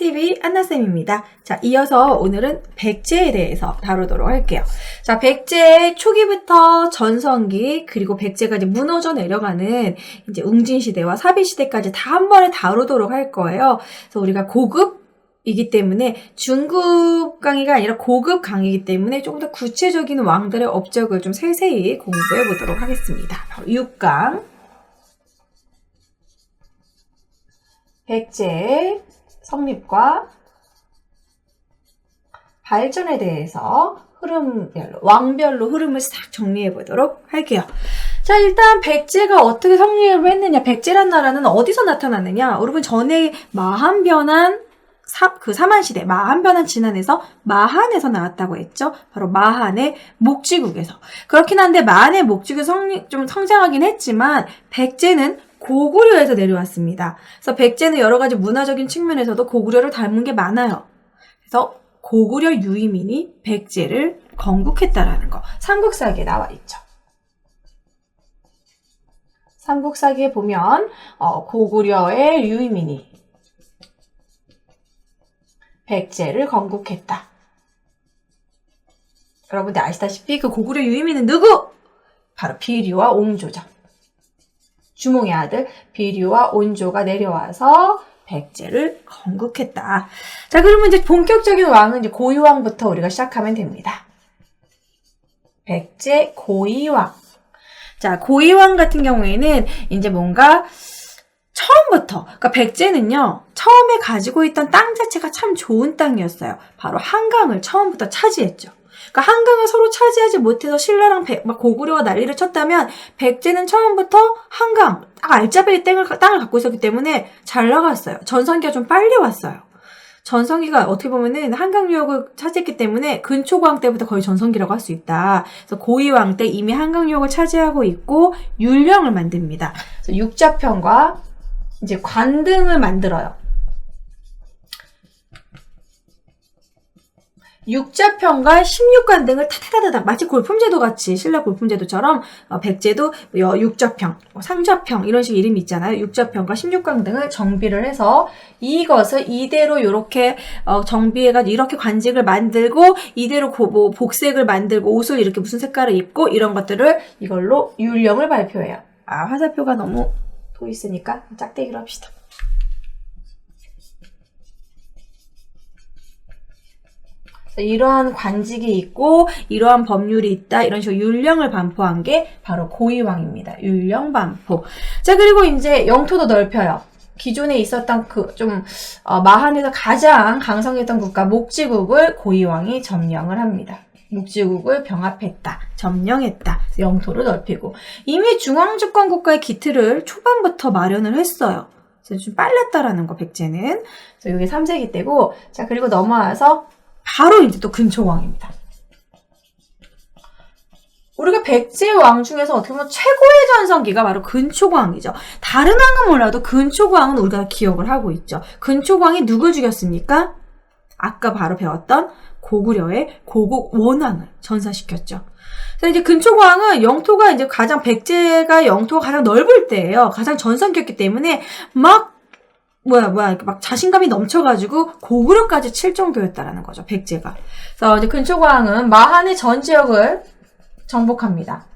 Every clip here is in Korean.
헬스TV 안나쌤입니다. 자, 이어서 오늘은 백제에 대해서 다루도록 할게요. 자, 백제 초기부터 전성기, 그리고 백제가 이제 무너져 내려가는 이제 웅진시대와 사비시대까지 다 한 번에 다루도록 할 거예요. 그래서 우리가 고급이기 때문에 중급 강의가 아니라 고급 강의이기 때문에 조금 더 구체적인 왕들의 업적을 좀 세세히 공부해 보도록 하겠습니다. 바로 6강. 백제의 성립과 발전에 대해서 왕별로 흐름을 싹 정리해 보도록 할게요. 자, 일단 백제가 어떻게 성립을 했느냐, 백제란 나라는 어디서 나타났느냐, 여러분 전에 마한변한 사만시대, 마한변한 진안에서 마한에서 나왔다고 했죠. 바로 마한의 목지국에서. 그렇긴 한데 마한의 목지국에서 좀 성장하긴 했지만 백제는 고구려에서 내려왔습니다. 그래서 백제는 여러 가지 문화적인 측면에서도 고구려를 닮은 게 많아요. 그래서 고구려 유이민이 백제를 건국했다라는 거. 삼국사기에 나와 있죠. 삼국사기에 보면 고구려의 유이민이 백제를 건국했다. 여러분들 아시다시피 그 고구려 유이민은 누구? 바로 비류와 옹조죠. 주몽의 아들 비류와 온조가 내려와서 백제를 건국했다. 자, 그러면 이제 본격적인 왕은 이제 고이왕부터 우리가 시작하면 됩니다. 백제 고이왕. 자, 고이왕 같은 경우에는 이제 뭔가 처음부터, 그러니까 백제는요, 처음에 가지고 있던 땅 자체가 참 좋은 땅이었어요. 바로 한강을 처음부터 차지했죠. 그러니까 한강을 서로 차지하지 못해서 신라랑 막 고구려가 난리를 쳤다면 백제는 처음부터 한강, 딱 알짜배기 땅을 갖고 있었기 때문에 잘 나갔어요. 전성기가 좀 빨리 왔어요. 전성기가 어떻게 보면은 한강 유역을 차지했기 때문에 근초고왕 때부터 거의 전성기라고 할 수 있다. 그래서 고이왕 때 이미 한강 유역을 차지하고 있고 율령을 만듭니다. 그래서 육자평과 이제 관등을 만들어요. 육자평과 16관등을 타타타타 마치 골품제도 같이 신라 골품제도처럼 백제도 육자평, 상좌평 이런 식의 이름이 있잖아요. 육자평과 16관등을 정비를 해서 이것을 이대로 이렇게 정비해가지고 이렇게 관직을 만들고 이대로 복색을 만들고 옷을 이렇게 무슨 색깔을 입고 이런 것들을 이걸로 율령을 발표해요. 아, 화살표가 너무 또 있으니까 짝대기로 합시다. 이러한 관직이 있고 이러한 법률이 있다 이런 식으로 율령을 반포한 게 바로 고이왕입니다. 율령 반포. 자, 그리고 이제 영토도 넓혀요. 기존에 있었던 마한에서 가장 강성했던 국가 목지국을 고이왕이 점령을 합니다. 목지국을 병합했다, 점령했다, 영토를 넓히고 이미 중앙주권 국가의 기틀을 초반부터 마련을 했어요. 그래서 좀 빨랐다라는 거 백제는. 그래서 이게 3세기 때고, 자, 그리고 넘어와서 바로 이제 또 근초고왕입니다. 우리가 백제 왕 중에서 어떻게 보면 최고의 전성기가 바로 근초고왕이죠. 다른 왕은 몰라도 근초고왕은 우리가 기억을 하고 있죠. 근초고왕이 누굴 죽였습니까? 아까 바로 배웠던 고구려의 고국 원왕을 전사시켰죠. 그래서 이제 근초고왕은 영토가 이제 백제가 영토가 가장 넓을 때예요. 가장 전성기였기 때문에 막 자신감이 넘쳐가지고 고구려까지 칠 정도였다라는 거죠, 백제가. 그래서 이제 근초고왕은 마한의 전 지역을 정복합니다.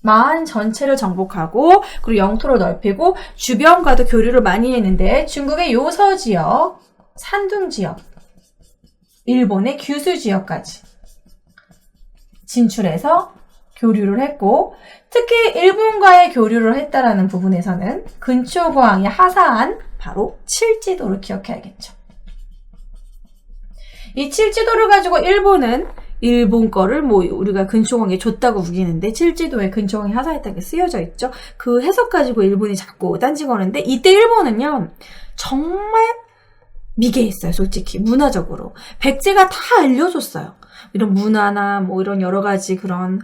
마한 전체를 정복하고, 그리고 영토를 넓히고, 주변과도 교류를 많이 했는데, 중국의 요서 지역, 산둥 지역, 일본의 규수 지역까지 진출해서 교류를 했고, 특히 일본과의 교류를 했다라는 부분에서는 근초고왕이 하사한 바로 칠지도를 기억해야겠죠. 이 칠지도를 가지고 일본은 일본 거를 우리가 근초고왕에 줬다고 우기는데 칠지도에 근초고왕이 하사했다는 게 쓰여져 있죠. 그 해석 가지고 일본이 자꾸 딴지거는데 이때 일본은요 정말 미개했어요. 솔직히 문화적으로 백제가 다 알려줬어요. 이런 문화나 이런 여러 가지 그런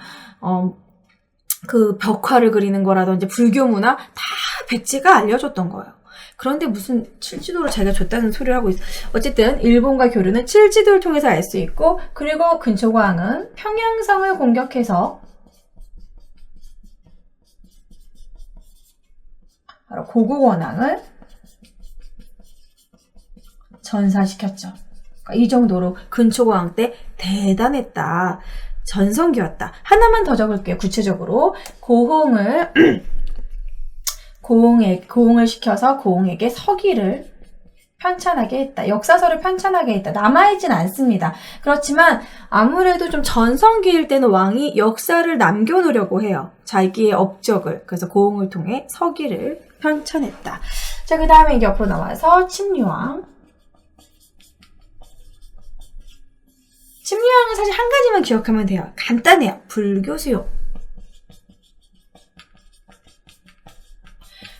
그 벽화를 그리는 거라든지 불교 문화 다 백제가 알려줬던 거예요. 그런데 무슨 칠지도를 자기가 줬다는 소리를 하고 있어. 어쨌든 일본과 교류는 칠지도를 통해서 알 수 있고, 그리고 근초고왕은 평양성을 공격해서 바로 고국원왕을 전사시켰죠. 그러니까 이 정도로 근초고왕 때 대단했다. 전성기였다. 하나만 더 적을게요. 구체적으로 고흥을 고흥을 시켜서 고흥에게 서기를 편찬하게 했다. 역사서를 편찬하게 했다. 남아있진 않습니다. 그렇지만 아무래도 좀 전성기일 때는 왕이 역사를 남겨놓으려고 해요. 자기의 업적을. 그래서 고흥을 통해 서기를 편찬했다. 자, 그 다음에 이제 옆으로 나와서 침류왕. 침류왕은 사실 한 가지만 기억하면 돼요. 간단해요. 불교 수용.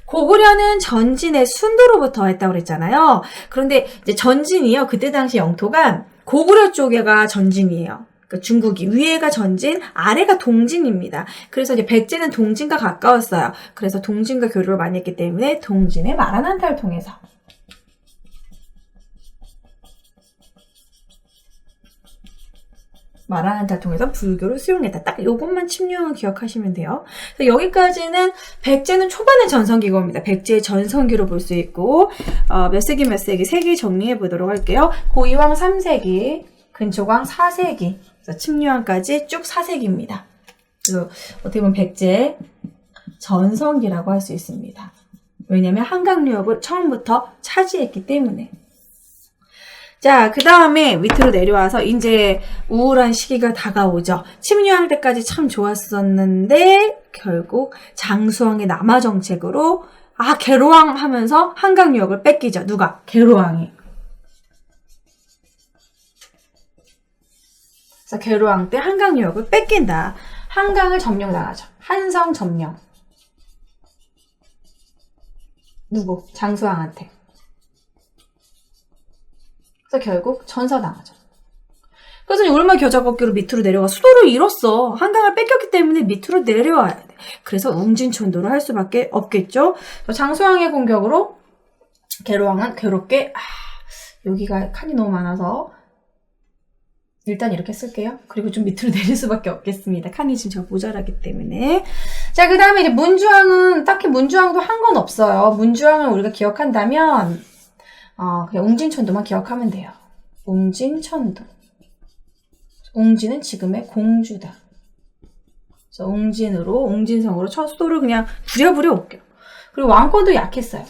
고구려는 전진의 순도로부터 했다고 그랬잖아요. 그런데 이제 전진이요. 그때 당시 영토가 고구려 쪽에가 전진이에요. 그러니까 중국이 위에가 전진, 아래가 동진입니다. 그래서 이제 백제는 동진과 가까웠어요. 그래서 동진과 교류를 많이 했기 때문에 동진의 마라난타를 통해서 마라난타를 통해서 불교를 수용했다. 딱 요것만 침류왕을 기억하시면 돼요. 그래서 여기까지는 백제는 초반의 전성기가 옵니다. 백제의 전성기로 볼 수 있고 몇 세기 몇 세기 세기 정리해 보도록 할게요. 고이왕 3세기, 근초광 4세기, 그래서 침류왕까지 쭉 4세기입니다. 그래서 어떻게 보면 백제의 전성기라고 할 수 있습니다. 왜냐하면 한강유역을 처음부터 차지했기 때문에. 자, 그 다음에 밑으로 내려와서 이제 우울한 시기가 다가오죠. 침류왕 때까지 참 좋았었는데 결국 장수왕의 남하 정책으로 개로왕 하면서 한강유역을 뺏기죠. 누가? 개로왕이. 그래서 개로왕 때 한강유역을 뺏긴다. 한강을 점령당하죠. 한성 점령. 누구? 장수왕한테. 그래서 결국 전사당하죠. 그래서 울마 겨자걷기로 밑으로 내려가 수도를 잃었어. 한강을 뺏겼기 때문에 밑으로 내려와야 돼. 그래서 웅진천도를 할 수밖에 없겠죠. 장수왕의 공격으로 개로왕은 괴롭게 여기가 칸이 너무 많아서 일단 이렇게 쓸게요. 그리고 좀 밑으로 내릴 수밖에 없겠습니다. 칸이 지금 제가 모자라기 때문에. 자, 그 다음에 이제 문주왕은 딱히 문주왕도 한 건 없어요. 문주왕을 우리가 기억한다면 그냥 웅진천도만 기억하면 돼요. 웅진천도. 웅진은 지금의 공주다. 그래서 웅진성으로 첫 수도를 그냥 부랴부랴 옮겨. 그리고 왕권도 약했어요.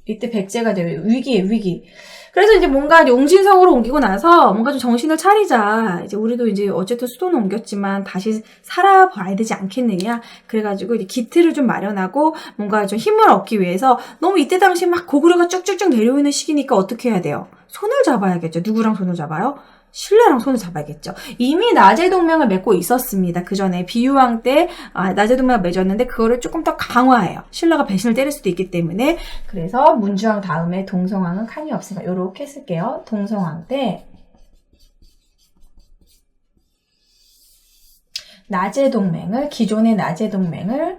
이때 백제가 이제 위기에 위기. 그래서 이제 뭔가 웅진성으로 옮기고 나서 뭔가 좀 정신을 차리자. 이제 우리도 이제 어쨌든 수도는 옮겼지만 다시 살아봐야 되지 않겠느냐. 그래가지고 이제 기틀을 좀 마련하고 뭔가 좀 힘을 얻기 위해서 너무 이때 당시 막 고구려가 쭉쭉쭉 내려오는 시기니까 어떻게 해야 돼요? 손을 잡아야겠죠. 누구랑 손을 잡아요? 신라랑 손을 잡아야겠죠. 이미 나제 동맹을 맺고 있었습니다. 그 전에 비유왕 때 나제 동맹을 맺었는데 그거를 조금 더 강화해요. 신라가 배신을 때릴 수도 있기 때문에. 그래서 문주왕 다음에 동성왕은 칸이 없으니까 이렇게 쓸게요. 동성왕 때 나제 동맹을, 기존의 나제 동맹을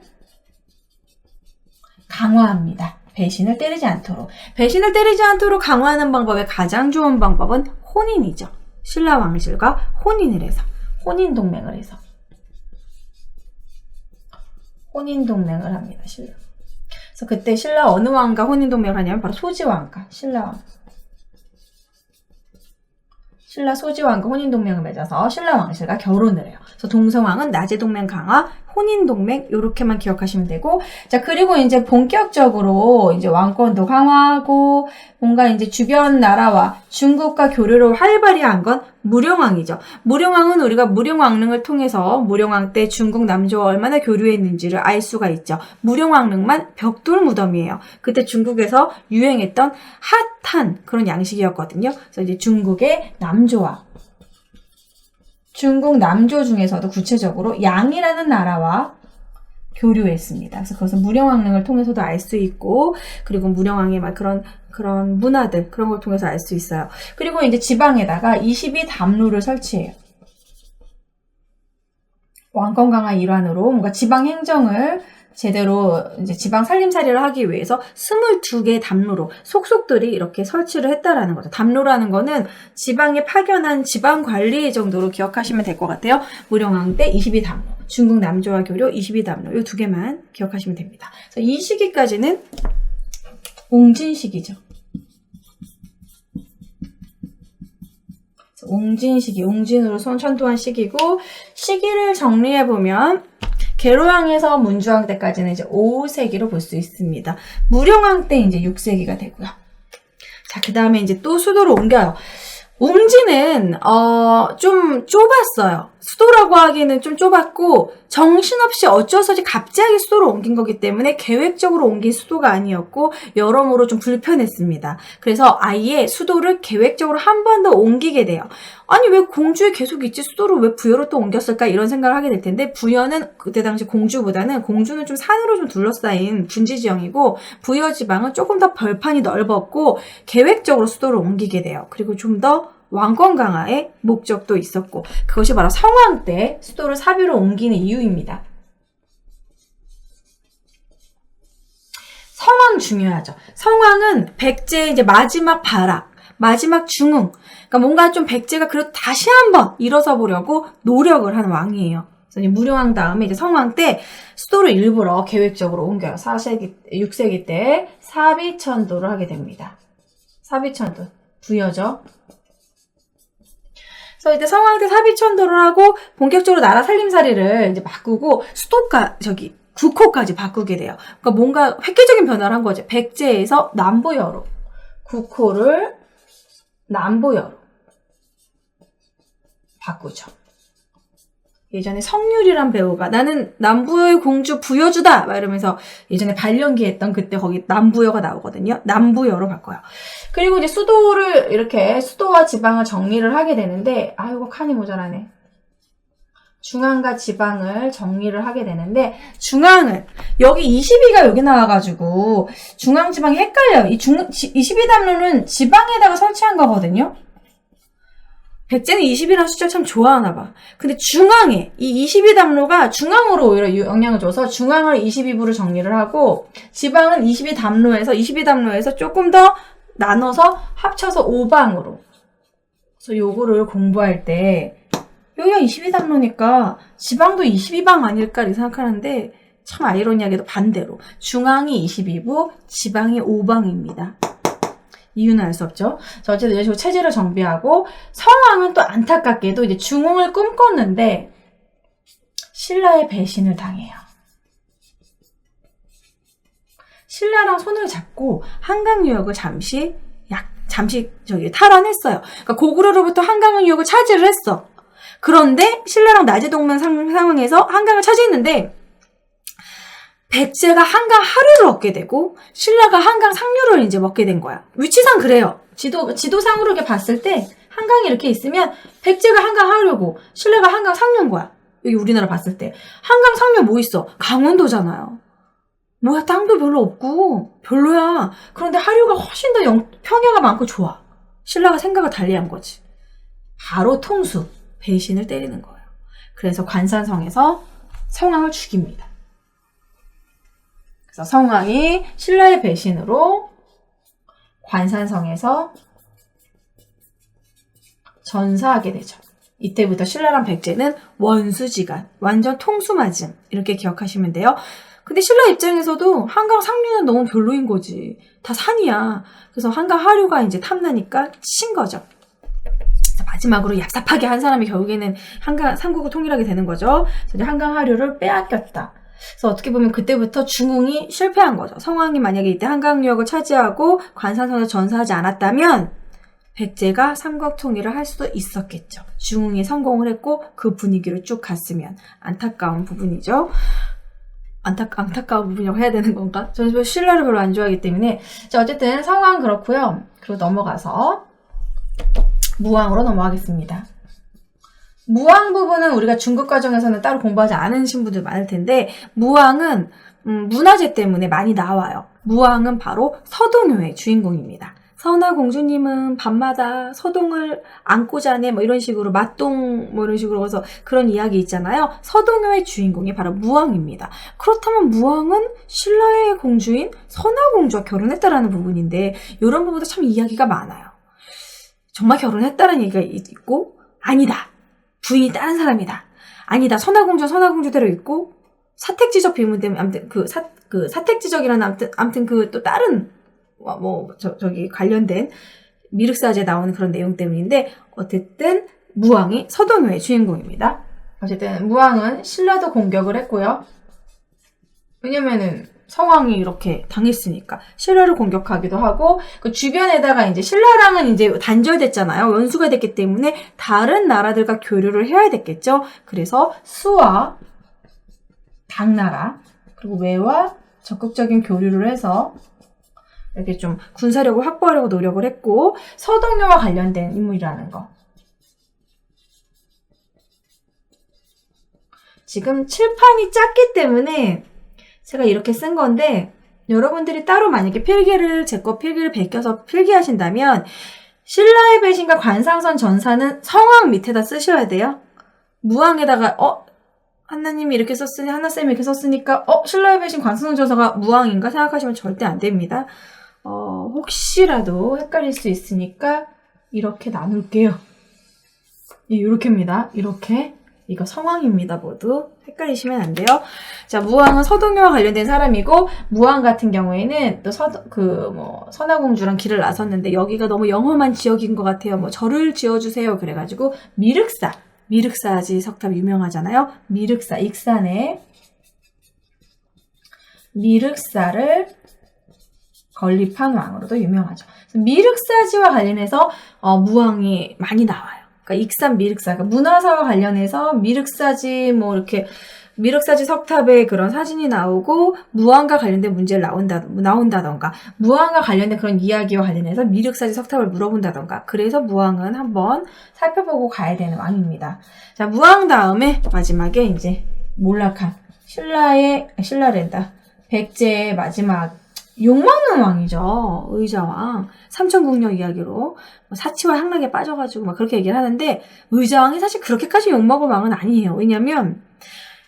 강화합니다. 배신을 때리지 않도록. 배신을 때리지 않도록 강화하는 방법의 가장 좋은 방법은 혼인이죠. 신라 왕실과 혼인을 해서, 혼인 동맹을 해서. 혼인 동맹을 합니다, 신라. 그래서 그때 신라 어느 왕과 혼인 동맹을 하냐면 바로 소지왕과 신라왕. 신라 소지왕과 혼인 동맹을 맺어서 신라 왕실과 결혼을 해요. 그래서 동성왕은 나제 동맹 강화, 혼인 동맹 요렇게만 기억하시면 되고, 자, 그리고 이제 본격적으로 이제 왕권도 강화하고 뭔가 이제 주변 나라와 중국과 교류를 활발히 한 건 무령왕이죠. 무령왕은 우리가 무령왕릉을 통해서 무령왕 때 중국 남조와 얼마나 교류했는지를 알 수가 있죠. 무령왕릉만 벽돌 무덤이에요. 그때 중국에서 유행했던 핫한 그런 양식이었거든요. 그래서 이제 중국의 남조와 중국 남조 중에서도 구체적으로 양이라는 나라와 교류했습니다. 그래서 그것은 무령왕릉을 통해서도 알 수 있고, 그리고 무령왕의 막 그런 문화들, 그런 걸 통해서 알 수 있어요. 그리고 이제 지방에다가 22담루를 설치해요. 왕권 강화 일환으로 뭔가 지방 행정을 제대로 이제 지방 살림살이를 하기 위해서 22개의 담루로 속속들이 이렇게 설치를 했다라는 거죠. 담루라는 거는 지방에 파견한 지방 관리 정도로 기억하시면 될 것 같아요. 무령왕 때 22담루, 중국 남조와 교류 22담루, 이 두 개만 기억하시면 됩니다. 그래서 이 시기까지는 웅진 시기죠. 옹진시기, 옹진으로 천도한 시기고, 시기를 정리해보면, 계로왕에서 문주왕 때까지는 이제 5세기로 볼 수 있습니다. 무령왕 때 이제 6세기가 되고요. 자, 그 다음에 이제 또 수도로 옮겨요. 옹진은 좀 좁았어요. 수도라고 하기에는 좀 좁았고 정신없이 어쩌서지 갑자기 수도로 옮긴 거기 때문에 계획적으로 옮긴 수도가 아니었고 여러모로 좀 불편했습니다. 그래서 아예 수도를 계획적으로 한 번 더 옮기게 돼요. 아니 왜 공주에 계속 있지 수도를 왜 부여로 또 옮겼을까 이런 생각을 하게 될 텐데 부여는 그때 당시 공주는 좀 산으로 좀 둘러싸인 분지 지형이고 부여 지방은 조금 더 벌판이 넓었고 계획적으로 수도를 옮기게 돼요. 그리고 좀 더 왕권 강화의 목적도 있었고 그것이 바로 성왕 때 수도를 사비로 옮기는 이유입니다. 성왕 중요하죠. 성왕은 백제의 이제 마지막 발악, 마지막 중흥. 그러니까 뭔가 좀 백제가 그래도 다시 한번 일어서 보려고 노력을 한 왕이에요. 그래서 무령왕 다음에 이제 성왕 때 수도를 일부러 계획적으로 옮겨요. 6세기 때 사비천도를 하게 됩니다. 사비천도 부여죠. 그래서 이때 성왕 때 사비천도를 하고 본격적으로 나라 살림살이를 이제 바꾸고 국호까지 바꾸게 돼요. 그러니까 뭔가 획기적인 변화를 한 거죠. 백제에서 남부여로 국호를 남부여로 바꾸죠. 예전에 성률이란 배우가 나는 남부여의 공주 부여주다 막 이러면서 예전에 발연기 했던 그때 거기 남부여가 나오거든요. 남부여로 바꿔요. 그리고 이제 수도와 지방을 정리를 하게 되는데 아이고 칸이 모자라네. 중앙과 지방을 정리를 하게 되는데 중앙은 여기 22가 여기 나와가지고 중앙지방이 헷갈려요. 이 22담로는 지방에다가 설치한 거거든요. 백제는 20이라는 숫자를 참 좋아하나 봐. 근데 중앙에 이 22담로가 중앙으로 오히려 영향을 줘서 중앙을 22부로 정리를 하고 지방은 22담로에서 조금 더 나눠서 합쳐서 5방으로. 그래서 요거를 공부할 때 여기가 22담로니까 지방도 22방 아닐까 이렇게 생각하는데 참 아이러니하게도 반대로 중앙이 22부, 지방이 5방입니다. 이유는 알 수 없죠. 자, 어쨌든 이런 식으로 체제를 정비하고 성왕은 또 안타깝게도 이제 중흥을 꿈꿨는데 신라의 배신을 당해요. 신라랑 손을 잡고 한강 유역을 잠시 탈환했어요. 그러니까 고구려로부터 한강 유역을 차지를 했어. 그런데 신라랑 나제 동맹 상황에서 한강을 차지했는데 백제가 한강 하류를 얻게 되고 신라가 한강 상류를 이제 먹게 된 거야. 위치상 그래요. 지도상으로 이렇게 봤을 때 한강이 이렇게 있으면 백제가 한강 하류고 신라가 한강 상류인 거야. 여기 우리나라 봤을 때. 한강 상류 뭐 있어? 강원도잖아요. 뭐야 땅도 별로 없고 별로야. 그런데 하류가 훨씬 더 평야가 많고 좋아. 신라가 생각을 달리한 거지. 바로 통수, 배신을 때리는 거예요. 그래서 관산성에서 성왕을 죽입니다. 그래서 성왕이 신라의 배신으로 관산성에서 전사하게 되죠. 이때부터 신라랑 백제는 원수지간, 완전 통수맞음 이렇게 기억하시면 돼요. 근데 신라 입장에서도 한강 상류는 너무 별로인 거지. 다 산이야. 그래서 한강 하류가 이제 탐나니까 친 거죠. 마지막으로 얍삽하게 한 사람이 결국에는 삼국을 통일하게 되는 거죠. 그래서 한강 하류를 빼앗겼다. 그래서 어떻게 보면 그때부터 중흥이 실패한 거죠. 성왕이 만약에 이때 한강유역을 차지하고 관산성에서 전사하지 않았다면 백제가 삼국 통일을 할 수도 있었겠죠. 중흥이 성공을 했고 그 분위기로 쭉 갔으면 안타까운 부분이죠. 안타까운 부분이라고 해야 되는 건가? 저는 신라를 별로 안 좋아하기 때문에. 자, 어쨌든 성왕 그렇고요. 그리고 넘어가서 무왕으로 넘어가겠습니다. 무왕 부분은 우리가 중급 과정에서는 따로 공부하지 않으신 분들 많을 텐데 무왕은 문화재 때문에 많이 나와요. 무왕은 바로 서동요의 주인공입니다. 선화공주님은 밤마다 서동을 안고 자네 뭐 이런 식으로 맞동 뭐 이런 식으로 해서 그런 이야기 있잖아요. 서동요의 주인공이 바로 무왕입니다. 그렇다면 무왕은 신라의 공주인 선화공주와 결혼했다라는 부분인데 이런 부분도 참 이야기가 많아요. 정말 결혼했다는 얘기가 있고 아니다. 부인이 다른 사람이다. 아니다. 선화공주대로 있고 사택지적 비문 때문에 아무튼 사택지적이라는 아무튼 그 또 다른 저기 관련된 미륵사지에 나오는 그런 내용 때문인데 어쨌든 무왕이 서동요의 주인공입니다. 어쨌든 무왕은 신라도 공격을 했고요. 왜냐면은 성왕이 이렇게 당했으니까 신라를 공격하기도 하고 그 주변에다가 이제 신라랑은 이제 단절됐잖아요. 원수가 됐기 때문에 다른 나라들과 교류를 해야 됐겠죠. 그래서 수와 당나라 그리고 외와 적극적인 교류를 해서 이렇게 좀 군사력을 확보하려고 노력을 했고 서동요와 관련된 인물이라는 거. 지금 칠판이 작기 때문에 제가 이렇게 쓴 건데 여러분들이 따로 만약에 제 거 필기를 베껴서 필기하신다면 신라의 배신과 관상선 전사는 성왕 밑에다 쓰셔야 돼요. 무왕에다가 한나님이 이렇게 썼으니 한나쌤이 이렇게 썼으니까 신라의 배신 관상선 전사가 무왕인가 생각하시면 절대 안 됩니다. 혹시라도 헷갈릴 수 있으니까 이렇게 나눌게요. 이렇게입니다. 이렇게. 이거 성왕입니다, 모두. 헷갈리시면 안 돼요. 자, 무왕은 서동요와 관련된 사람이고, 무왕 같은 경우에는 또 선화공주랑 길을 나섰는데, 여기가 너무 영험한 지역인 것 같아요. 절을 지어주세요. 그래가지고, 미륵사지 석탑 유명하잖아요. 미륵사, 익산에 미륵사를 건립한 왕으로도 유명하죠. 미륵사지와 관련해서, 무왕이 많이 나와요. 그러니까 익산 미륵사, 그러니까 문화사와 관련해서 미륵사지 이렇게 미륵사지 석탑에 그런 사진이 나오고 무왕과 관련된 문제를 나온다던가 무왕과 관련된 그런 이야기와 관련해서 미륵사지 석탑을 물어본다던가 그래서 무왕은 한번 살펴보고 가야 되는 왕입니다. 자, 무왕 다음에 마지막에 이제 몰락한 신라랜다. 백제의 마지막 욕먹는 왕이죠. 의자왕. 삼천궁녀 이야기로 사치와 향락에 빠져가지고 막 그렇게 얘기를 하는데 의자왕이 사실 그렇게까지 욕먹을 왕은 아니에요. 왜냐면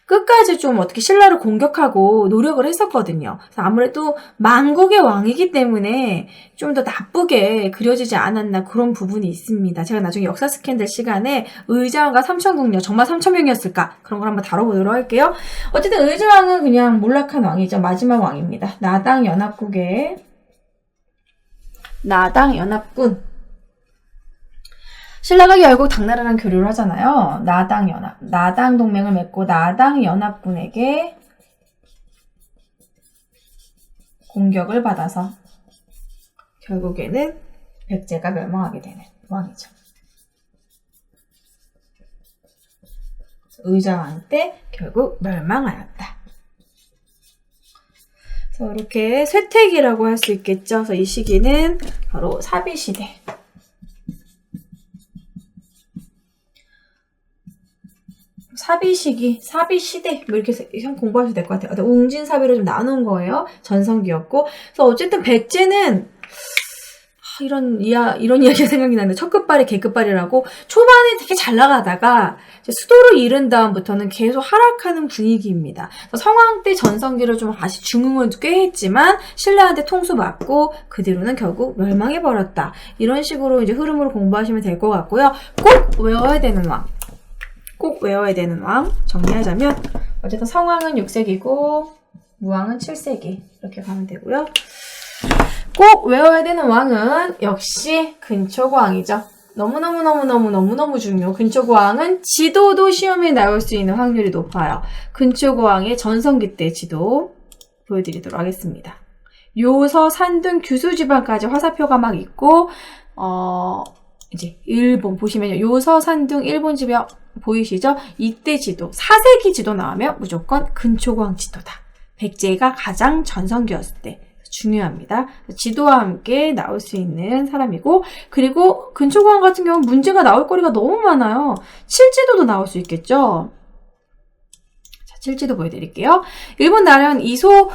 끝까지 좀 어떻게 신라를 공격하고 노력을 했었거든요. 그래서 아무래도 만국의 왕이기 때문에 좀 더 나쁘게 그려지지 않았나 그런 부분이 있습니다. 제가 나중에 역사 스캔들 시간에 의자왕과 삼천궁녀 정말 3,000명이었을까? 그런 걸 한번 다뤄보도록 할게요. 어쨌든 의자왕은 그냥 몰락한 왕이죠. 마지막 왕입니다. 나당연합군. 신라가 결국 당나라랑 교류를 하잖아요. 나당 동맹을 맺고 나당연합군에게 공격을 받아서 결국에는 백제가 멸망하게 되는 왕이죠. 의자왕 때 결국 멸망하였다. 그래서 이렇게 쇠퇴기라고 할 수 있겠죠. 그래서 이 시기는 바로 사비시대. 사비시대, 이렇게 공부하셔도 될 것 같아요. 웅진사비로 좀 나눈 거예요. 전성기였고. 그래서 어쨌든 백제는, 이런 이야기가 생각이 나는데, 첫 끝발이 개끝발이라고, 초반에 되게 잘 나가다가, 이제 수도를 잃은 다음부터는 계속 하락하는 분위기입니다. 성왕 때 전성기를 좀 다시 중흥은 꽤 했지만, 신라한테 통수받고, 그 뒤로는 결국 멸망해버렸다. 이런 식으로 이제 흐름으로 공부하시면 될 것 같고요. 꼭 외워야 되는 왕. 정리하자면 어쨌든 성왕은 6세기고 무왕은 7세기 이렇게 가면 되고요. 꼭 외워야 되는 왕은 역시 근초고왕이죠. 너무너무 중요. 근초고왕은 지도도 시험에 나올 수 있는 확률이 높아요. 근초고왕의 전성기 때 지도 보여드리도록 하겠습니다. 요서, 산둥, 규수 지방까지 화살표가 막 있고 이제 일본 보시면요. 요서, 산둥, 일본 지방 보이시죠? 이때 지도, 4세기 지도 나오면 무조건 근초고왕 지도다. 백제가 가장 전성기였을 때 중요합니다. 지도와 함께 나올 수 있는 사람이고 그리고 근초고왕 같은 경우는 문제가 나올 거리가 너무 많아요. 칠지도도 나올 수 있겠죠? 자, 칠지도 보여드릴게요. 일본 나라는 이소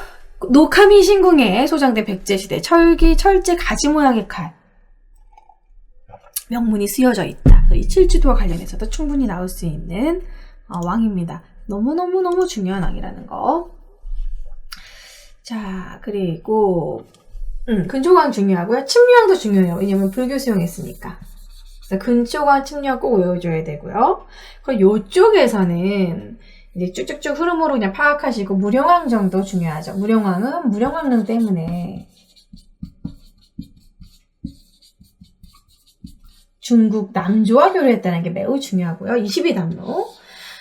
노카미 신궁에 소장된 백제시대 철기, 철제, 가지 모양의 칼 명문이 쓰여져 있다. 이 칠지도와 관련해서도 충분히 나올 수 있는 왕입니다. 너무너무 중요한 왕이라는 거. 자, 그리고 근초고왕 중요하고요. 침류왕도 중요해요. 왜냐면 불교 수용했으니까. 그래서 근초고왕 침류왕 꼭 외워줘야 되고요. 그리고 이쪽에서는 이제 쭉쭉쭉 흐름으로 그냥 파악하시고 무령왕 정도 중요하죠. 무령왕은 무령왕릉 때문에 중국 남조와 교류했다는 게 매우 중요하고요. 22담로.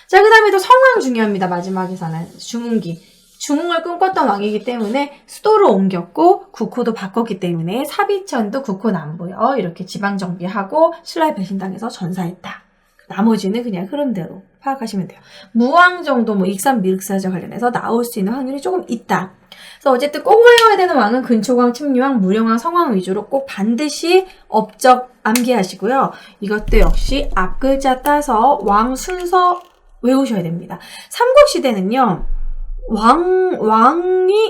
자, 그 다음에 또 성왕 중요합니다. 마지막에서는 중흥기. 중흥을 꿈꿨던 왕이기 때문에 수도를 옮겼고 국호도 바꿨기 때문에 사비천도 국호 남부요. 이렇게 지방 정비하고 신라에 배신당해서 전사했다. 나머지는 그냥 흐름대로 파악하시면 돼요. 무왕 정도 뭐 익산미륵사제 관련해서 나올 수 있는 확률이 조금 있다. 그래서 어쨌든 꼭 외워야 되는 왕은 근초광, 침류왕, 무령왕, 성왕 위주로 꼭 반드시 업적 암기하시고요. 이것도 역시 앞글자 따서 왕 순서 외우셔야 됩니다. 삼국시대는요.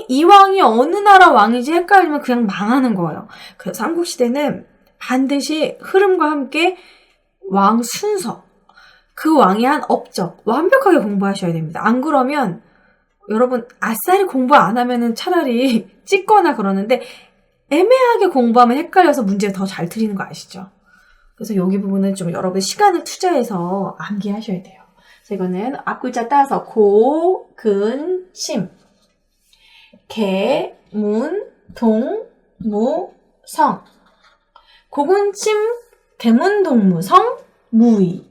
이 왕이 어느 나라 왕인지 헷갈리면 그냥 망하는 거예요. 그래서 삼국시대는 반드시 흐름과 함께 왕 순서, 그 왕이 한 업적 완벽하게 공부하셔야 됩니다. 안 그러면 여러분 아싸리 공부 안 하면은 차라리 찍거나 그러는데 애매하게 공부하면 헷갈려서 문제 더 잘 틀리는 거 아시죠? 그래서 여기 부분은 좀 여러분 시간을 투자해서 암기하셔야 돼요. 그래서 이거는 앞글자 따서 고, 근, 침, 개, 문, 동, 무, 성. 고근침, 개문동무성, 무의.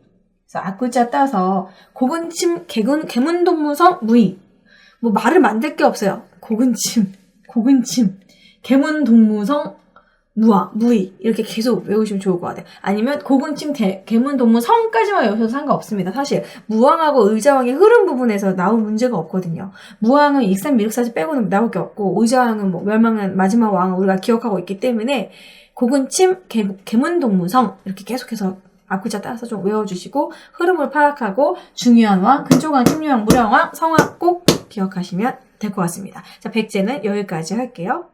그래서 앞글자 따서 고근침, 개문동무성, 무의. 뭐 말을 만들 게 없어요. 고근침, 개문동무성, 무의. 이렇게 계속 외우시면 좋을 것 같아요. 아니면 고근침, 개문동무성까지만 외우셔도 상관없습니다. 사실 무왕하고 의자왕의 흐름 부분에서 나온 문제가 없거든요. 무왕은 익산미륵사지 빼고는 나올 게 없고 의자왕은 뭐 멸망한 마지막 왕을 우리가 기억하고 있기 때문에 고근침, 개문동무성 이렇게 계속해서 앞글자 따라서 좀 외워주시고 흐름을 파악하고 중요한 왕, 근초광, 침류왕, 무령왕, 성왕 꼭 기억하시면 될 것 같습니다. 자, 백제는 여기까지 할게요.